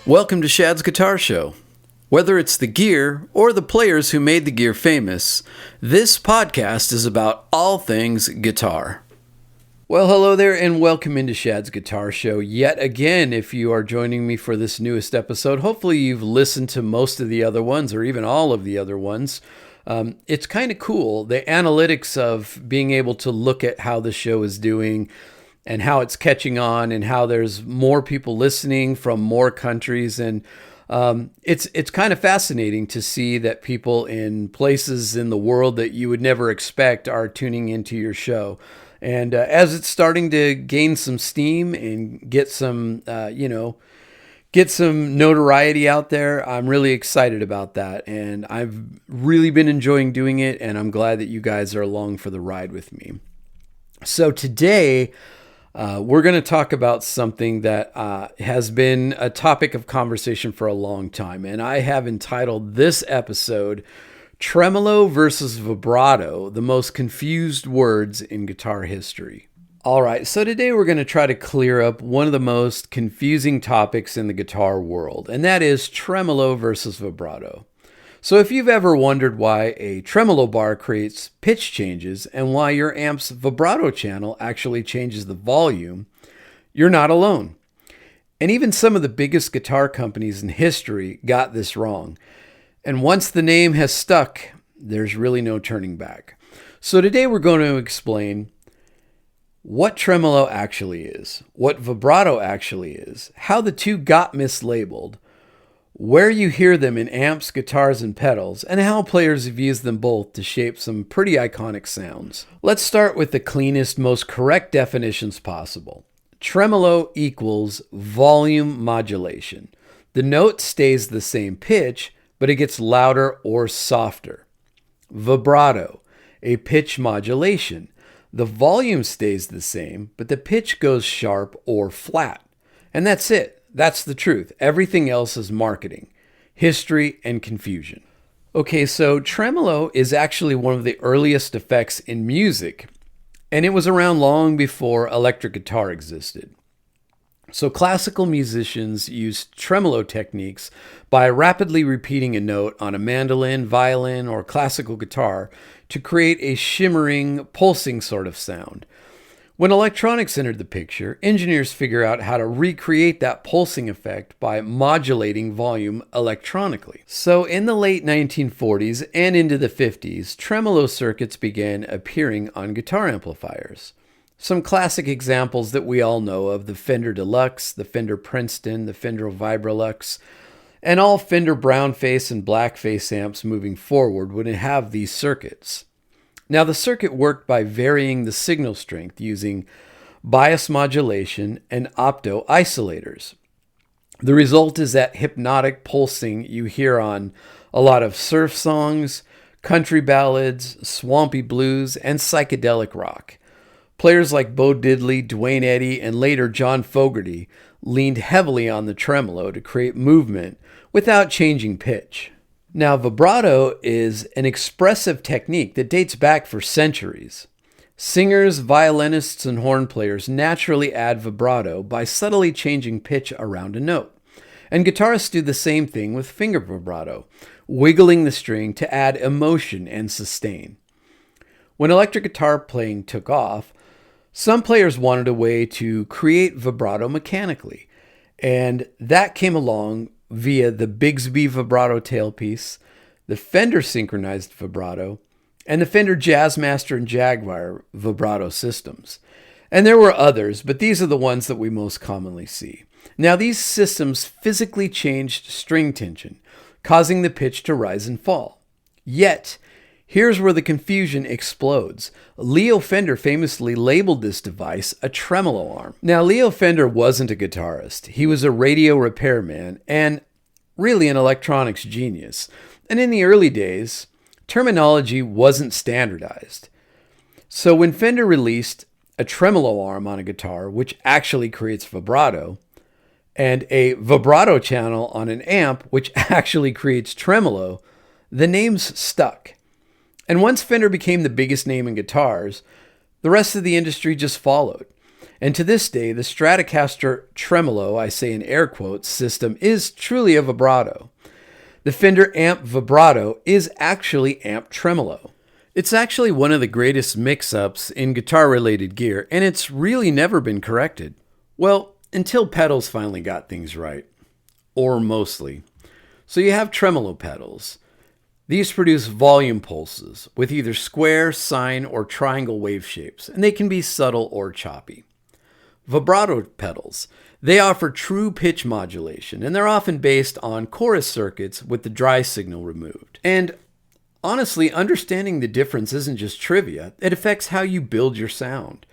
Welcome to Shad's Guitar Show. Whether it's the gear or the players who made the gear famous, this podcast is about all things guitar. Well, hello there and welcome into Shad's Guitar Show yet again. If you are joining me for this newest episode, hopefully you've listened to most of the other ones or even all of the other ones. It's kind of cool, the analytics of being able to look at how the show is doing and how it's catching on and how there's more people listening from more countries. And it's kind of fascinating to see that people in places in the world that you would never expect are tuning into your show. And as it's starting to gain some steam and get some, get some notoriety out there, I'm really excited about that. And I've really been enjoying doing it, and I'm glad that you guys are along for the ride with me. So today, we're going to talk about something that has been a topic of conversation for a long time, and I have entitled this episode, Tremolo versus Vibrato, the most confused words in guitar history. All right, so today we're going to try to clear up one of the most confusing topics in the guitar world, and that is tremolo versus vibrato. So if you've ever wondered why a tremolo bar creates pitch changes and why your amp's vibrato channel actually changes the volume, you're not alone. And even some of the biggest guitar companies in history got this wrong. And once the name has stuck, there's really no turning back. So today we're going to explain what tremolo actually is, what vibrato actually is, how the two got mislabeled, where you hear them in amps, guitars, and pedals, and how players have used them both to shape some pretty iconic sounds. Let's start with the cleanest, most correct definitions possible. Tremolo equals volume modulation. The note stays the same pitch, but it gets louder or softer. Vibrato, a pitch modulation. The volume stays the same, but the pitch goes sharp or flat. And that's it. That's the truth. Everything else is marketing, history, and confusion. Okay, so tremolo is actually one of the earliest effects in music, and it was around long before electric guitar existed. So classical musicians used tremolo techniques by rapidly repeating a note on a mandolin, violin, or classical guitar to create a shimmering, pulsing sort of sound. When electronics entered the picture, engineers figured out how to recreate that pulsing effect by modulating volume electronically. So in the late 1940s and into the 50s, tremolo circuits began appearing on guitar amplifiers. Some classic examples that we all know of: the Fender Deluxe, the Fender Princeton, the Fender Vibralux, and all Fender brownface and blackface amps moving forward would have these circuits. Now, the circuit worked by varying the signal strength using bias modulation and opto isolators. The result is that hypnotic pulsing you hear on a lot of surf songs, country ballads, swampy blues, and psychedelic rock. Players like Bo Diddley, Dwayne Eddy, and later John Fogerty leaned heavily on the tremolo to create movement without changing pitch. Now, vibrato is an expressive technique that dates back for centuries. Singers, violinists, and horn players naturally add vibrato by subtly changing pitch around a note. And guitarists do the same thing with finger vibrato, wiggling the string to add emotion and sustain. When electric guitar playing took off, some players wanted a way to create vibrato mechanically, and that came along via the Bigsby vibrato tailpiece, the Fender synchronized vibrato, and the Fender Jazzmaster and Jaguar vibrato systems. And there were others, but these are the ones that we most commonly see. Now, these systems physically changed string tension, causing the pitch to rise and fall. Yet, here's where the confusion explodes. Leo Fender famously labeled this device a tremolo arm. Now, Leo Fender wasn't a guitarist. He was a radio repairman and really an electronics genius. And in the early days, terminology wasn't standardized. So when Fender released a tremolo arm on a guitar, which actually creates vibrato, and a vibrato channel on an amp, which actually creates tremolo, the names stuck. And once Fender became the biggest name in guitars, the rest of the industry just followed. And to this day, the Stratocaster Tremolo, I say in air quotes, system is truly a vibrato. The Fender amp vibrato is actually amp tremolo. It's actually one of the greatest mix-ups in guitar-related gear, and it's really never been corrected. Well, until pedals finally got things right. Or mostly. So you have tremolo pedals. These produce volume pulses with either square, sine, or triangle wave shapes, and they can be subtle or choppy. Vibrato pedals. They offer true pitch modulation, and they're often based on chorus circuits with the dry signal removed. And honestly, understanding the difference isn't just trivia, it affects how you build your sound.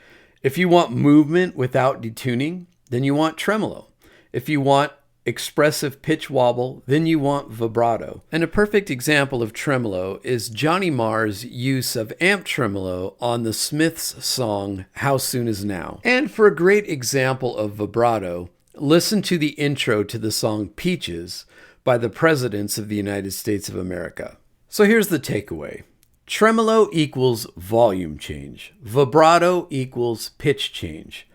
If you want movement without detuning, then you want tremolo. If you want expressive pitch wobble, then you want vibrato. And a perfect example of tremolo is Johnny Marr's use of amp tremolo on the Smiths' song How Soon Is Now. And for a great example of vibrato, listen to the intro to the song Peaches by the Presidents of the United States of America. So here's the takeaway. Tremolo equals volume change. Vibrato equals pitch change.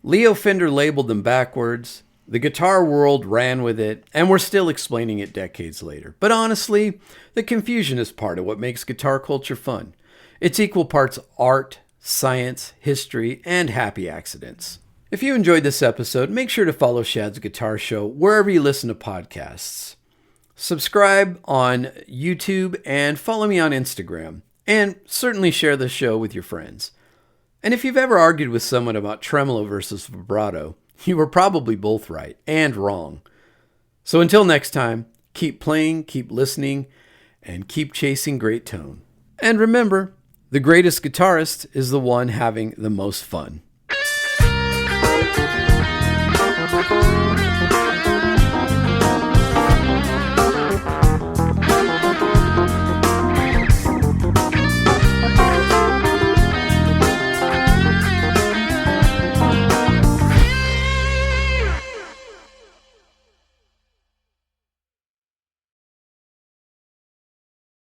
Leo Fender labeled them backwards. The guitar world ran with it, and we're still explaining it decades later. But honestly, the confusion is part of what makes guitar culture fun. It's equal parts art, science, history, and happy accidents. If you enjoyed this episode, make sure to follow Shad's Guitar Show wherever you listen to podcasts. Subscribe on YouTube and follow me on Instagram. And certainly share the show with your friends. And if you've ever argued with someone about tremolo versus vibrato, you were probably both right and wrong. So until next time, keep playing, keep listening, and keep chasing great tone. And remember, the greatest guitarist is the one having the most fun.